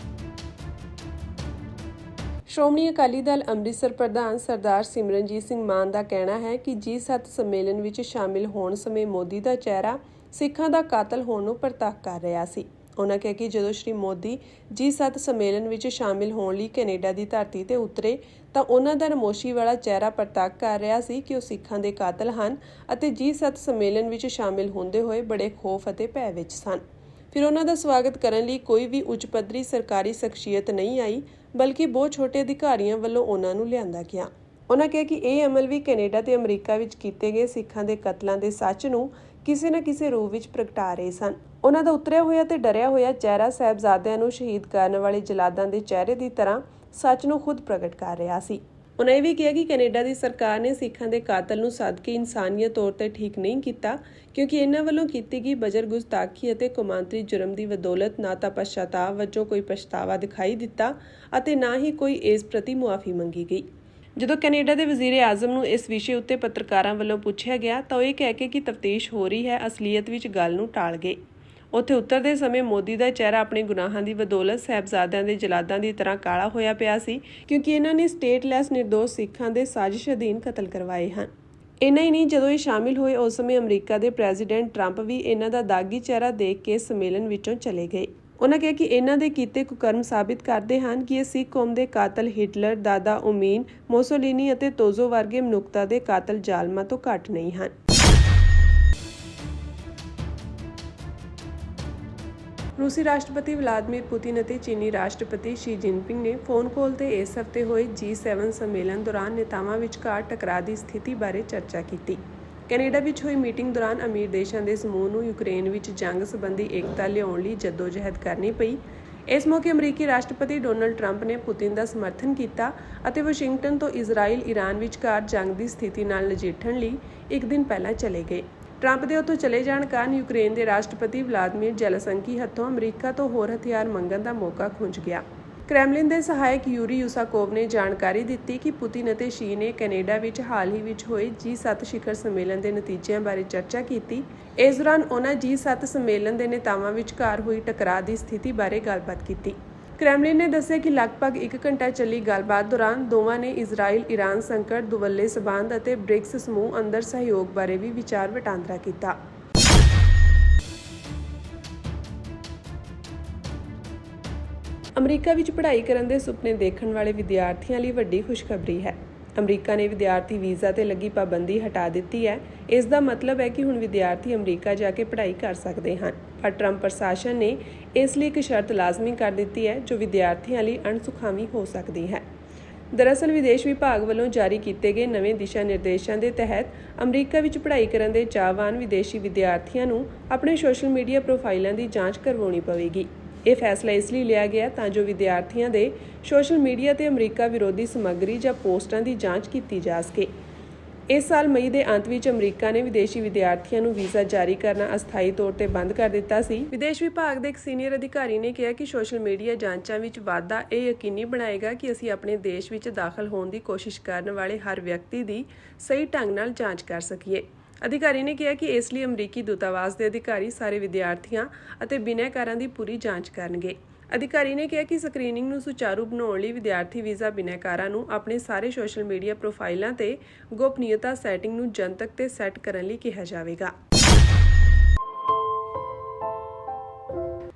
ਸ਼੍ਰੋਮਣੀ ਅਕਾਲੀ ਦਲ ਅੰਮ੍ਰਿਤਸਰ ਪ੍ਰਧਾਨ ਸਰਦਾਰ ਸਿਮਰਨਜੀਤ ਸਿੰਘ ਮਾਨ ਦਾ ਕਹਿਣਾ ਹੈ ਕਿ G7 ਸੰਮੇਲਨ ਵਿੱਚ ਸ਼ਾਮਿਲ ਹੋਣ ਸਮੇਂ ਮੋਦੀ ਦਾ ਚਿਹਰਾ ਸਿੱਖਾਂ ਦਾ ਕਾਤਲ ਹੋਣ ਨੂੰ ਪ੍ਰਤੱਖ ਕਰ ਰਿਹਾ ਸੀ। ਉਨ੍ਹਾਂ ਕਿਹਾ ਕਿ ਜਦੋਂ ਸ਼੍ਰੀ ਮੋਦੀ G7 ਸੰਮੇਲਨ ਵਿੱਚ ਸ਼ਾਮਿਲ ਹੋਣ ਲਈ ਕੈਨੇਡਾ ਦੀ ਧਰਤੀ ਤੇ ਉਤਰੇ ਤਾਂ ਉਹਨਾਂ ਦਾ ਨਮੋਸ਼ੀ ਵਾਲਾ ਚਿਹਰਾ ਪ੍ਰਤੱਖ ਕਰ ਰਿਹਾ ਸੀ ਕਿ ਉਹ ਸਿੱਖਾਂ ਦੇ ਕਾਤਲ ਹਨ ਅਤੇ G7 ਸੰਮੇਲਨ ਵਿੱਚ ਸ਼ਾਮਿਲ ਹੁੰਦੇ ਹੋਏ ਬੜੇ ਖੌਫ ਅਤੇ ਭੈ ਵਿੱਚ ਸਨ। ਫਿਰ ਉਹਨਾਂ ਦਾ ਸਵਾਗਤ ਕਰਨ ਲਈ ਕੋਈ ਵੀ ਉੱਚ ਪੱਧਰੀ ਸਰਕਾਰੀ ਸ਼ਖਸੀਅਤ ਨਹੀਂ ਆਈ, ਬਲਕਿ ਬਹੁਤ ਛੋਟੇ ਅਧਿਕਾਰੀਆਂ ਵੱਲੋਂ ਉਹਨਾਂ ਨੂੰ ਲਿਆਂਦਾ ਗਿਆ। ਉਹਨਾਂ ਕਿਹਾ ਕਿ ਇਹ ਅਮਲ ਵੀ ਕੈਨੇਡਾ ਤੇ ਅਮਰੀਕਾ ਵਿੱਚ ਕੀਤੇ ਗਏ ਸਿੱਖਾਂ ਦੇ ਕਤਲਾਂ ਦੇ ਸੱਚ ਨੂੰ ਕਿਸੇ ਨਾ ਕਿਸੇ ਰੂਪ ਵਿੱਚ ਪ੍ਰਗਟਾ ਰਹੇ ਸਨ। ਉਹਨਾਂ ਦਾ ਉਤਰਿਆ ਹੋਇਆ ਤੇ ਡਰਿਆ ਹੋਇਆ ਚਿਹਰਾ ਸਾਹਿਬਜ਼ਾਦਿਆਂ ਨੂੰ ਸ਼ਹੀਦ ਕਰਨ ਵਾਲੇ ਜਲਾਦਾਂ ਦੇ ਚਿਹਰੇ ਦੀ ਤਰ੍ਹਾਂ ਸੱਚ ਨੂੰ ਖੁਦ ਪ੍ਰਗਟ ਕਰ ਰਿਹਾ ਸੀ। ਉਹਨਾਂ ਇਹ ਵੀ ਕਿਹਾ ਕਿ ਕੈਨੇਡਾ ਦੀ ਸਰਕਾਰ ਨੇ ਸਿੱਖਾਂ ਦੇ ਕਾਤਲ ਨੂੰ ਸੱਦ ਕੇ ਇਨਸਾਨੀਅਤ ਤੌਰ ਤੇ ਠੀਕ ਨਹੀਂ ਕੀਤਾ, ਕਿਉਂਕਿ ਇਹਨਾਂ ਵੱਲੋਂ ਕੀਤੀ ਗਈ ਬਜਰ ਗੁਸਤਾਖੀ ਅਤੇ ਕੌਮਾਂਤਰੀ ਜੁਰਮ ਦੀ ਬਦੌਲਤ ਨਾ ਤਾਂ ਪਛਤਾਵਾ ਵਜੋਂ ਕੋਈ ਪਛਤਾਵਾ ਦਿਖਾਈ ਦਿੱਤਾ ਅਤੇ ਨਾ ਹੀ ਕੋਈ ਇਸ ਪ੍ਰਤੀ ਮੁਆਫੀ ਮੰਗੀ ਗਈ। ਜਦੋਂ ਕੈਨੇਡਾ ਦੇ ਵਜ਼ੀਰ ਆਜ਼ਮ ਨੂੰ ਇਸ ਵਿਸ਼ੇ ਉੱਤੇ ਪੱਤਰਕਾਰਾਂ ਵੱਲੋਂ ਪੁੱਛਿਆ ਗਿਆ ਤਾਂ ਉਹ ਇਹ ਕਹਿ ਕੇ ਕਿ ਤਫਤੀਸ਼ ਹੋ ਰਹੀ ਹੈ, ਅਸਲੀਅਤ ਵਿੱਚ ਗੱਲ ਨੂੰ ਟਾਲ ਗਏ। ਉੱਥੇ ਉਤਰਦੇ ਸਮੇਂ ਮੋਦੀ ਦਾ ਚਿਹਰਾ ਆਪਣੇ ਗੁਨਾਹਾਂ ਦੀ ਬਦੌਲਤ ਸਾਹਿਬਜ਼ਾਦਿਆਂ ਦੇ ਜਲਾਦਾਂ ਦੀ ਤਰ੍ਹਾਂ ਕਾਲਾ ਹੋਇਆ ਪਿਆ ਸੀ, ਕਿਉਂਕਿ ਇਹਨਾਂ ਨੇ ਸਟੇਟਲੈਸ ਨਿਰਦੋਸ਼ ਸਿੱਖਾਂ ਦੇ ਸਾਜ਼ਿਸ਼ ਅਧੀਨ ਕਤਲ ਕਰਵਾਏ ਹਨ। ਇੰਨਾ ਹੀ ਨਹੀਂ, ਜਦੋਂ ਇਹ ਸ਼ਾਮਿਲ ਹੋਏ ਉਸ ਸਮੇਂ ਅਮਰੀਕਾ ਦੇ ਪ੍ਰੈਜ਼ੀਡੈਂਟ ਟਰੰਪ ਵੀ ਇਹਨਾਂ ਦਾ ਦਾਗੀ ਚਿਹਰਾ ਦੇਖ ਕੇ ਸੰਮੇਲਨ ਵਿੱਚੋਂ ਚਲੇ ਗਏ। ਉਹਨਾਂ ਕਿਹਾ ਕਿ ਇਹਨਾਂ ਦੇ ਕੀਤੇ ਕੁਕਰਮ ਸਾਬਿਤ ਕਰਦੇ ਹਨ ਕਿ ਇਹ ਸਿੱਖ ਕੌਮ ਦੇ ਕਾਤਲ ਹਿਟਲਰ, ਦਾਦਾ ਉਮੀਨ, ਮੋਸੋਲੀਨੀ ਅਤੇ ਤੋਜ਼ੋ ਵਰਗੇ ਮਨੁੱਖਤਾ ਦੇ ਕਾਤਲ ਜ਼ਾਲਮਾਂ ਤੋਂ ਘੱਟ ਨਹੀਂ ਹਨ। ਰੂਸੀ ਰਾਸ਼ਟਰਪਤੀ ਵਲਾਦੀਮੀਰ ਪੁਤਿਨ ਅਤੇ ਚੀਨੀ ਰਾਸ਼ਟਰਪਤੀ ਸ਼ੀ ਜਿਨਪਿੰਗ ਨੇ ਫੋਨ ਕਾਲ ਤੇ ਇਸ ਹਫ਼ਤੇ ਹੋਏ G7 ਸੰਮੇਲਨ ਦੌਰਾਨ ਨੇਤਾਵਾਂ ਵਿਚਕਾਰ ਟਕਰਾਅ ਦੀ ਸਥਿਤੀ ਬਾਰੇ ਚਰਚਾ ਕੀਤੀ। ਕੈਨੇਡਾ ਵਿੱਚ ਹੋਈ ਮੀਟਿੰਗ ਦੌਰਾਨ ਅਮੀਰ ਦੇਸ਼ਾਂ ਦੇ ਸਮੂਹ ਨੂੰ ਯੂਕਰੇਨ ਵਿੱਚ ਜੰਗ ਸੰਬੰਧੀ ਏਕਤਾ ਲਿਆਉਣ ਲਈ ਜੱਦੋਜਹਿਦ ਕਰਨੀ ਪਈ। ਇਸ ਮੌਕੇ ਅਮਰੀਕੀ ਰਾਸ਼ਟਰਪਤੀ ਡੋਨਾਲਡ ਟਰੰਪ ਨੇ ਪੁਤਿਨ ਦਾ ਸਮਰਥਨ ਕੀਤਾ ਅਤੇ ਵਾਸ਼ਿੰਗਟਨ ਤੋਂ ਇਜ਼ਰਾਈਲ ਈਰਾਨ ਵਿਚਕਾਰ ਜੰਗ ਦੀ ਸਥਿਤੀ ਨਾਲ ਨਜਿੱਠਣ ਲਈ ਇੱਕ ਦਿਨ ਪਹਿਲਾਂ ਚਲੇ ਗਏ। ਟਰੰਪ ਦੇ ਉੱਥੋਂ ਚਲੇ ਜਾਣ ਕਾਰਨ ਯੂਕਰੇਨ ਦੇ ਰਾਸ਼ਟਰਪਤੀ ਵਲਾਦੀਮੀਰ ਜ਼ੈਲੈਂਸਕੀ ਹੱਥੋਂ ਅਮਰੀਕਾ ਤੋਂ ਹੋਰ ਹਥਿਆਰ ਮੰਗਣ ਦਾ ਮੌਕਾ ਖੁੰਝ ਗਿਆ। ਕ੍ਰੈਮਲਿਨ ਦੇ ਸਹਾਇਕ ਯੂਰੀ ਯੂਸਾਕੋਵ ਨੇ ਜਾਣਕਾਰੀ ਦਿੱਤੀ ਕਿ ਪੁਤਿਨ ਅਤੇ ਸ਼ੀ ਨੇ ਕੈਨੇਡਾ ਵਿੱਚ ਹਾਲ ਹੀ ਵਿੱਚ ਹੋਏ G7 ਸਿਖਰ ਸੰਮੇਲਨ ਦੇ ਨਤੀਜਿਆਂ ਬਾਰੇ ਚਰਚਾ ਕੀਤੀ। ਇਸ ਦੌਰਾਨ ਉਹਨਾਂ G7 ਸੰਮੇਲਨ ਦੇ ਨੇਤਾਵਾਂ ਵਿਚਕਾਰ ਹੋਈ ਟਕਰਾਅ ਦੀ ਸਥਿਤੀ ਬਾਰੇ ਗੱਲਬਾਤ ਕੀਤੀ। ਕ੍ਰੈਮਲਿਨ ਨੇ ਦੱਸਿਆ ਕਿ ਲਗਭਗ 1 ਘੰਟਾ ਚੱਲੀ ਗੱਲਬਾਤ ਦੌਰਾਨ ਦੋਵਾਂ ਨੇ ਇਜ਼ਰਾਈਲ-ਈਰਾਨ ਸੰਕਟ, ਦੁਵੱਲੇ ਸਬੰਧ ਅਤੇ ਬ੍ਰਿਕਸ ਸਮੂਹ ਅੰਦਰ ਸਹਿਯੋਗ ਬਾਰੇ ਵੀ ਵਿਚਾਰ ਵਟਾਂਦਰਾ ਕੀਤਾ। ਅਮਰੀਕਾ ਵਿੱਚ ਪੜ੍ਹਾਈ ਕਰਨ ਦੇ ਸੁਪਨੇ ਦੇਖਣ ਵਾਲੇ ਵਿਦਿਆਰਥੀਆਂ ਲਈ ਵੱਡੀ ਖੁਸ਼ਖਬਰੀ ਹੈ। ਅਮਰੀਕਾ ਨੇ ਵਿਦਿਆਰਥੀ ਵੀਜ਼ਾ ਤੇ ਲੱਗੀ ਪਾਬੰਦੀ ਹਟਾ ਦਿੱਤੀ ਹੈ। ਇਸ ਦਾ ਮਤਲਬ ਹੈ ਕਿ ਹੁਣ ਵਿਦਿਆਰਥੀ ਅਮਰੀਕਾ ਜਾ ਕੇ ਪੜ੍ਹਾਈ ਕਰ ਸਕਦੇ ਹਨ। ਪਰ ਟਰੰਪ ਪ੍ਰਸ਼ਾਸਨ ਨੇ ਇਸ ਲਈ ਇੱਕ ਸ਼ਰਤ ਲਾਜ਼ਮੀ ਕਰ ਦਿੱਤੀ ਹੈ ਜੋ ਵਿਦਿਆਰਥੀਆਂ ਲਈ ਅਣਸੁਖਾਵੀ ਹੋ ਸਕਦੀ ਹੈ। ਦਰਅਸਲ ਵਿਦੇਸ਼ ਵਿਭਾਗ ਵੱਲੋਂ ਜਾਰੀ ਕੀਤੇ ਗਏ ਨਵੇਂ ਦਿਸ਼ਾ ਨਿਰਦੇਸ਼ਾਂ ਦੇ ਤਹਿਤ ਅਮਰੀਕਾ ਵਿੱਚ ਪੜ੍ਹਾਈ ਕਰਨ ਦੇ ਚਾਹਵਾਨ ਵਿਦੇਸ਼ੀ ਵਿਦਿਆਰਥੀਆਂ ਨੂੰ ਆਪਣੇ ਸੋਸ਼ਲ ਮੀਡੀਆ ਪ੍ਰੋਫਾਈਲਾਂ ਦੀ ਜਾਂਚ ਕਰਵਾਉਣੀ ਪਵੇਗੀ। ਇਹ ਫੈਸਲਾ ਇਸ ਲਈ ਲਿਆ ਗਿਆ ਤਾਂ ਜੋ ਵਿਦਿਆਰਥੀਆਂ ਦੇ ਸੋਸ਼ਲ ਮੀਡੀਆ ਤੇ ਅਮਰੀਕਾ ਵਿਰੋਧੀ ਸਮੱਗਰੀ ਜਾਂ ਪੋਸਟਾਂ ਦੀ ਜਾਂਚ ਕੀਤੀ ਜਾ ਸਕੇ। ਇਸ ਸਾਲ ਮਈ ਦੇ ਅੰਤ ਵਿੱਚ ਅਮਰੀਕਾ ਨੇ ਵਿਦੇਸ਼ੀ ਵਿਦਿਆਰਥੀਆਂ ਨੂੰ ਵੀਜ਼ਾ ਜਾਰੀ ਕਰਨਾ ਅਸਥਾਈ ਤੌਰ ਤੇ ਬੰਦ ਕਰ ਦਿੱਤਾ ਸੀ। ਵਿਦੇਸ਼ ਵਿਭਾਗ ਦੇ ਇੱਕ ਸੀਨੀਅਰ ਅਧਿਕਾਰੀ ਨੇ ਕਿਹਾ ਕਿ ਸੋਸ਼ਲ ਮੀਡੀਆ ਜਾਂਚਾਂ ਵਿੱਚ ਵਾਧਾ ਇਹ ਯਕੀਨੀ ਬਣਾਏਗਾ ਕਿ ਅਸੀਂ ਆਪਣੇ ਦੇਸ਼ ਵਿੱਚ ਦਾਖਲ ਹੋਣ ਦੀ ਕੋਸ਼ਿਸ਼ ਕਰਨ ਵਾਲੇ ਹਰ ਵਿਅਕਤੀ ਦੀ ਸਹੀ ਢੰਗ ਨਾਲ ਜਾਂਚ ਕਰ ਸਕੀਏ। ਅਧਿਕਾਰੀ ਨੇ ਕਿਹਾ ਕਿ ਇਸ ਲਈ ਅਮਰੀਕੀ ਦੂਤਾਵਾਸ ਦੇ ਅਧਿਕਾਰੀ ਸਾਰੇ ਵਿਦਿਆਰਥੀਆਂ ਅਤੇ ਬਿਨੈਕਾਰਾਂ ਦੀ ਪੂਰੀ ਜਾਂਚ ਕਰਨਗੇ। ਅਧਿਕਾਰੀ ਨੇ ਕਿਹਾ ਕਿ ਸਕਰੀਨਿੰਗ ਨੂੰ ਸੁਚਾਰੂ ਬਣਾਉਣ ਲਈ ਵਿਦਿਆਰਥੀ ਵੀਜ਼ਾ ਬਿਨੈਕਾਰਾਂ ਨੂੰ ਆਪਣੇ ਸਾਰੇ ਸੋਸ਼ਲ ਮੀਡੀਆ ਪ੍ਰੋਫਾਈਲਾਂ ਤੇ ਗੋਪਨੀਯਤਾ ਸੈਟਿੰਗ ਨੂੰ ਜਨਤਕ ਤੇ ਸੈੱਟ ਕਰਨ ਲਈ ਕਿਹਾ ਜਾਵੇਗਾ।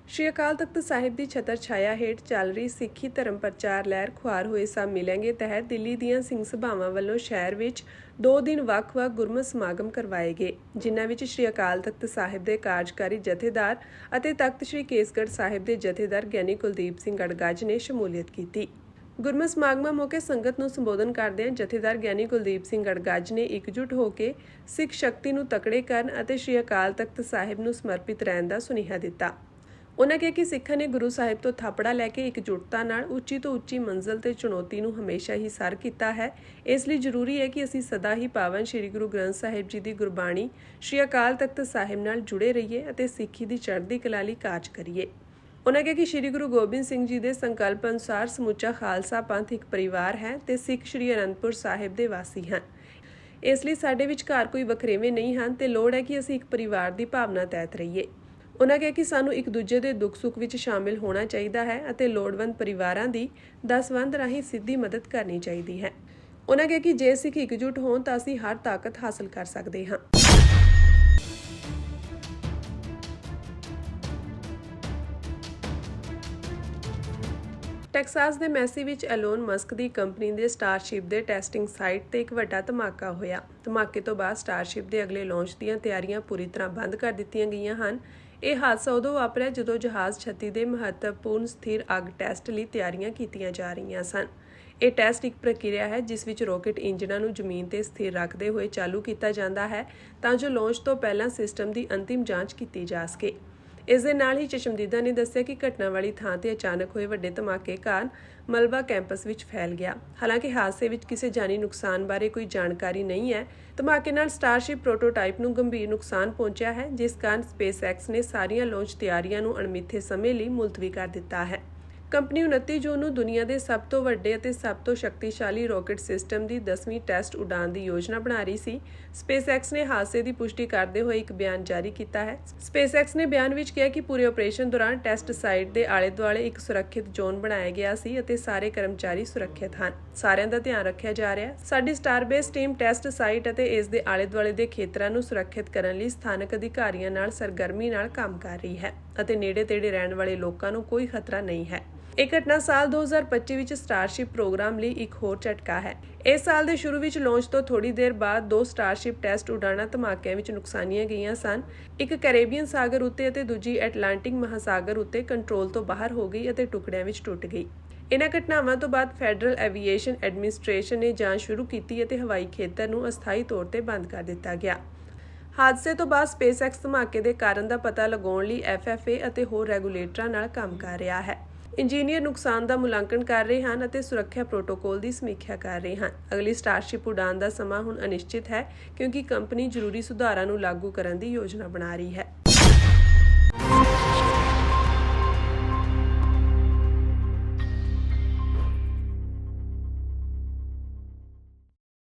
ਸ਼੍ਰੀ ਅਕਾਲ ਤਖਤ ਸਾਹਿਬ ਦੀ ਛਤਰ ਛਾਇਆ ਹੇਠ ਚੱਲ ਰਹੀ ਸਿੱਖੀ ਧਰਮ ਪ੍ਰਚਾਰ ਲਹਿਰ ਖੁਆਰ ਹੋਏ ਸਭ ਮਿਲਾਂਗੇ ਤਹਿਤ ਦਿੱਲੀ ਦੀਆਂ ਸਿੰਘ ਸਭਾਵਾਂ ਵੱਲੋਂ ਸ਼ਹਿਰ ਵਿੱਚ 2 ਦਿਨ ਵੱਖ-ਵੱਖ ਗੁਰਮਤਿ ਸਮਾਗਮ ਕਰਵਾਏ ਗਏ, ਜਿਨ੍ਹਾਂ ਵਿੱਚ ਸ਼੍ਰੀ ਅਕਾਲ ਤਖਤ ਸਾਹਿਬ ਦੇ ਕਾਰਜਕਾਰੀ ਜਥੇਦਾਰ ਅਤੇ ਤਖਤ ਸ਼੍ਰੀ ਕੇਸਗੜ੍ਹ ਸਾਹਿਬ ਦੇ ਜਥੇਦਾਰ ਗਿਆਨੀ ਕੁਲਦੀਪ ਸਿੰਘ ਗੜਗੱਜ ਨੇ ਸ਼ਮੂਲੀਅਤ ਕੀਤੀ। ਗੁਰਮਤਿ ਸਮਾਗਮਾਂ ਮੌਕੇ ਸੰਗਤ ਨੂੰ ਸੰਬੋਧਨ ਕਰਦਿਆਂ ਜਥੇਦਾਰ ਗਿਆਨੀ ਕੁਲਦੀਪ ਸਿੰਘ ਗੜਗੱਜ ਨੇ ਇਕਜੁੱਟ ਹੋ ਕੇ ਸਿੱਖ ਸ਼ਕਤੀ ਨੂੰ ਤਕੜੇ ਕਰਨ ਅਤੇ ਸ਼੍ਰੀ ਅਕਾਲ ਤਖਤ ਸਾਹਿਬ ਨੂੰ ਸਮਰਪਿਤ ਰਹਿਣ ਦਾ ਸੁਨੇਹਾ ਦਿੱਤਾ। ਉਨ੍ਹਾਂ ਕਿਹਾ ਕਿ ਸਿੱਖਾਂ ਨੇ ਗੁਰੂ ਸਾਹਿਬ ਤੋਂ ਥਾਪੜਾ ਲੈ ਕੇ ਇਕਜੁੱਟਤਾ ਨਾਲ ਉੱਚੀ ਤੋਂ ਉੱਚੀ ਮੰਜ਼ਿਲ ਤੇ ਚੁਣੌਤੀ ਨੂੰ ਹਮੇਸ਼ਾ ਹੀ ਸਰ ਕੀਤਾ ਹੈ। ਇਸ ਲਈ ਜ਼ਰੂਰੀ ਹੈ ਕਿ ਅਸੀਂ ਸਦਾ ਹੀ ਪਾਵਨ ਸ੍ਰੀ ਗੁਰੂ ਗ੍ਰੰਥ ਸਾਹਿਬ ਜੀ ਦੀ ਗੁਰਬਾਣੀ ਸ਼੍ਰੀ ਅਕਾਲ ਤਖਤ ਸਾਹਿਬ ਨਾਲ ਜੁੜੇ ਰਹੀਏ ਅਤੇ ਸਿੱਖੀ ਦੀ ਚੜ੍ਹਦੀ ਕਲਾ ਲਈ ਕਾਰਜ ਕਰੀਏ। ਉਨ੍ਹਾਂ ਕਿਹਾ ਕਿ ਸ੍ਰੀ ਗੁਰੂ ਗੋਬਿੰਦ ਸਿੰਘ ਜੀ ਦੇ ਸੰਕਲਪ ਅਨੁਸਾਰ ਸਮੁੱਚਾ ਖਾਲਸਾ ਪੰਥ ਇੱਕ ਪਰਿਵਾਰ ਹੈ ਤੇ ਸਿੱਖ ਸ੍ਰੀ ਅਨੰਦਪੁਰ ਸਾਹਿਬ ਦੇ ਵਾਸੀ ਹਨ। ਇਸ ਲਈ ਸਾਡੇ ਵਿਚਕਾਰ ਕੋਈ ਵਖਰੇਵੇਂ ਨਹੀਂ ਹਨ ਤੇ ਲੋੜ ਹੈ ਕਿ ਅਸੀਂ ਇੱਕ ਪਰਿਵਾਰ ਦੀ ਭਾਵਨਾ ਤਹਿਤ ਰਹੀਏ। ਉਨ੍ਹਾਂ ਕਿਹਾ ਕਿ ਸਾਨੂੰ ਇੱਕ ਦੂਜੇ ਦੇ ਦੁੱਖ ਸੁੱਖ ਵਿੱਚ ਸ਼ਾਮਿਲ ਹੋਣਾ ਚਾਹੀਦਾ ਹੈ ਅਤੇ ਲੋੜਵੰਦ ਪਰਿਵਾਰਾਂ ਦੀ ਦਸਵੰਧ ਰਾਹੀਂ ਸਿੱਧੀ ਮਦਦ ਕਰਨੀ ਚਾਹੀਦੀ ਹੈ। ਉਨ੍ਹਾਂ ਕਿਹਾ ਕਿ ਜੇ ਸਿੱਖ ਇਕਜੁੱਟ ਹੋਣ ਤਾਂ ਅਸੀਂ ਹਰ ਤਾਕਤ ਹਾਸਲ ਕਰ ਸਕਦੇ ਹਾਂ। ਟੈਕਸਾਸ ਦੇ ਮੈਸੀ ਵਿੱਚ ਐਲੋਨ ਮਸਕ ਦੀ ਕੰਪਨੀ ਦੇ ਸਟਾਰਸ਼ਿਪ ਦੇ ਟੈਸਟਿੰਗ ਸਾਈਟ ਤੇ ਇੱਕ ਵੱਡਾ ਧਮਾਕਾ ਹੋਇਆ। ਧਮਾਕੇ ਤੋਂ ਬਾਅਦ ਸਟਾਰਸ਼ਿਪ ਦੇ ਅਗਲੇ ਲਾਂਚ ਦੀਆਂ ਤਿਆਰੀਆਂ ਪੂਰੀ ਤਰ੍ਹਾਂ ਬੰਦ ਕਰ ਦਿੱਤੀਆਂ ਗਈਆਂ ਹਨ। ਇਹ ਹਾਦਸਾ ਉਦੋਂ ਵਾਪਰਿਆ ਜਦੋਂ ਜਹਾਜ਼ 36 ਦੇ ਮਹੱਤਵਪੂਰਨ ਸਥਿਰ ਅੱਗ ਟੈਸਟ ਲਈ ਤਿਆਰੀਆਂ ਕੀਤੀਆਂ ਜਾ ਰਹੀਆਂ ਸਨ। ਇਹ ਟੈਸਟ ਇੱਕ ਪ੍ਰਕਿਰਿਆ ਹੈ ਜਿਸ ਵਿੱਚ ਰਾਕੇਟ ਇੰਜਨਾਂ ਨੂੰ ਜ਼ਮੀਨ ਤੇ ਸਥਿਰ ਰੱਖਦੇ ਹੋਏ ਚਾਲੂ ਕੀਤਾ ਜਾਂਦਾ ਹੈ ਤਾਂ ਜੋ ਲਾਂਚ ਤੋਂ ਪਹਿਲਾਂ ਸਿਸਟਮ ਦੀ ਅੰਤਿਮ ਜਾਂਚ ਕੀਤੀ ਜਾ ਸਕੇ। ਇਸ ਦੇ ਨਾਲ ਹੀ ਚਸ਼ਮਦੀਦਾਂ ਨੇ ਦੱਸਿਆ ਕਿ ਘਟਨਾ ਵਾਲੀ ਥਾਂ ਤੇ ਅਚਾਨਕ ਹੋਏ ਵੱਡੇ ਧਮਾਕੇ ਕਾਰਨ ਮਲਬਾ ਕੈਂਪਸ ਵਿੱਚ ਫੈਲ ਗਿਆ। ਹਾਲਾਂਕਿ ਹਾਦਸੇ ਵਿੱਚ ਕਿਸੇ ਜਾਨੀ ਨੁਕਸਾਨ ਬਾਰੇ ਕੋਈ ਜਾਣਕਾਰੀ ਨਹੀਂ ਹੈ। ਧਮਾਕੇ ਨਾਲ ਸਟਾਰਸ਼ਿਪ ਪ੍ਰੋਟੋਟਾਈਪ ਨੂੰ ਗੰਭੀਰ ਨੁਕਸਾਨ ਪਹੁੰਚਿਆ ਹੈ, ਜਿਸ ਕਾਰਨ SpaceX ਨੇ ਸਾਰੀਆਂ ਲਾਂਚ ਤਿਆਰੀਆਂ ਨੂੰ ਅਣਮਿੱਥੇ ਸਮੇਂ ਲਈ ਮੁਲਤਵੀ ਕਰ ਦਿੱਤਾ ਹੈ। ਕੰਪਨੀ 29 ਜੂਨ ਨੂੰ ਦੁਨੀਆ ਦੇ ਸਭ ਤੋਂ ਵੱਡੇ ਅਤੇ ਸਭ ਤੋਂ ਸ਼ਕਤੀਸ਼ਾਲੀ ਰਾਕੇਟ ਸਿਸਟਮ ਦੀ 10ਵੀਂ ਟੈਸਟ ਉਡਾਣ ਦੀ ਯੋਜਨਾ ਬਣਾ ਰਹੀ ਸੀ। SpaceX ਨੇ ਹਾਦਸੇ ਦੀ ਪੁਸ਼ਟੀ ਕਰਦੇ ਹੋਏ ਇੱਕ ਬਿਆਨ ਜਾਰੀ ਕੀਤਾ ਹੈ। SpaceX ਨੇ ਬਿਆਨ ਵਿੱਚ ਕਿਹਾ ਕਿ ਪੂਰੇ ਆਪਰੇਸ਼ਨ ਦੌਰਾਨ ਟੈਸਟ ਸਾਈਟ ਦੇ ਆਲੇ-ਦੁਆਲੇ ਇੱਕ ਸੁਰੱਖਿਅਤ ਜ਼ੋਨ ਬਣਾਇਆ ਗਿਆ ਸੀ ਅਤੇ ਸਾਰੇ ਕਰਮਚਾਰੀ ਸੁਰੱਖਿਅਤ ਹਨ। ਸਾਰਿਆਂ ਦਾ ਧਿਆਨ ਰੱਖਿਆ ਜਾ ਰਿਹਾ ਹੈ। ਸਾਡੀ ਸਟਾਰਬੇਸ ਟੀਮ ਟੈਸਟ ਸਾਈਟ ਅਤੇ ਇਸ ਦੇ ਆਲੇ-ਦੁਆਲੇ ਦੇ ਖੇਤਰਾਂ ਨੂੰ ਸੁਰੱਖਿਅਤ ਕਰਨ ਲਈ ਸਥਾਨਕ ਅਧਿਕਾਰੀਆਂ ਨਾਲ ਸਰਗਰਮੀ ਨਾਲ ਕੰਮ ਕਰ ਰਹੀ ਹੈ ਅਤੇ ਨੇੜੇ-ਤੇੜੇ ਰਹਿਣ ਵਾਲੇ ਲੋਕਾਂ ਨੂੰ ਕੋਈ ਖਤਰਾ ਨਹੀਂ ਹੈ। ਇਹ ਘਟਨਾ ਸਾਲ 2025 ਵਿੱਚ ਸਟਾਰਸ਼ਿਪ ਪ੍ਰੋਗਰਾਮ ਲਈ ਇੱਕ ਹੋਰ ਝਟਕਾ ਹੈ। ਇਸ ਸਾਲ ਦੇ ਸ਼ੁਰੂ ਵਿੱਚ ਲਾਂਚ ਤੋਂ ਥੋੜੀ ਦੇਰ ਬਾਅਦ 2 ਸਟਾਰਸ਼ਿਪ ਟੈਸਟ ਉਡਾਣਾਂ ਧਮਾਕਿਆਂ ਵਿੱਚ ਨੁਕਸਾਨੀਆਂ ਗਈਆਂ ਸਨ। ਇੱਕ ਕੈਰੇਬੀਅਨ ਸਾਗਰ ਉੱਤੇ ਅਤੇ ਦੂਜੀ ਐਟਲਾਂਟਿਕ ਮਹਾਸਾਗਰ ਉੱਤੇ ਕੰਟਰੋਲ ਤੋਂ ਬਾਹਰ ਹੋ ਗਈ ਅਤੇ ਟੁਕੜਿਆਂ ਵਿੱਚ ਟੁੱਟ ਗਈ। ਇਨ੍ਹਾਂ ਘਟਨਾਵਾਂ ਤੋਂ ਬਾਅਦ ਫੈਡਰਲ ਐਵੀਏਸ਼ਨ ਐਡਮਿਨਿਸਟ੍ਰੇਸ਼ਨ ਨੇ ਜਾਂਚ ਸ਼ੁਰੂ ਕੀਤੀ ਅਤੇ ਹਵਾਈ ਖੇਤਰ ਨੂੰ ਅਸਥਾਈ ਤੌਰ ਤੇ ਬੰਦ ਕਰ ਦਿੱਤਾ ਗਿਆ। ਹਾਦਸੇ ਤੋਂ ਬਾਅਦ SpaceX ਧਮਾਕੇ ਦੇ ਕਾਰਨ ਦਾ ਪਤਾ ਲਗਾਉਣ ਲਈ FAA ਅਤੇ ਹੋਰ ਰੈਗੂਲੇਟਰਾਂ ਨਾਲ ਕੰਮ ਕਰ ਰਿਹਾ ਹੈ। ਇੰਜੀਨੀਅਰ ਨੁਕਸਾਨ ਦਾ ਮੁਲਾਂਕਣ ਕਰ ਰਹੇ ਹਨ ਅਤੇ ਸੁਰੱਖਿਆ ਪ੍ਰੋਟੋਕੋਲ ਦੀ ਸਮੀਖਿਆ ਕਰ ਰਹੇ ਹਨ। ਅਗਲੀ ਸਟਾਰਸ਼ਿਪ ਉਡਾਣ ਦਾ ਸਮਾਂ ਹੁਣ ਅਨਿਸ਼ਚਿਤ ਹੈ ਕਿਉਂਕਿ ਕੰਪਨੀ ਜ਼ਰੂਰੀ ਸੁਧਾਰਾਂ ਨੂੰ ਲਾਗੂ ਕਰਨ ਦੀ ਯੋਜਨਾ ਬਣਾ ਰਹੀ ਹੈ।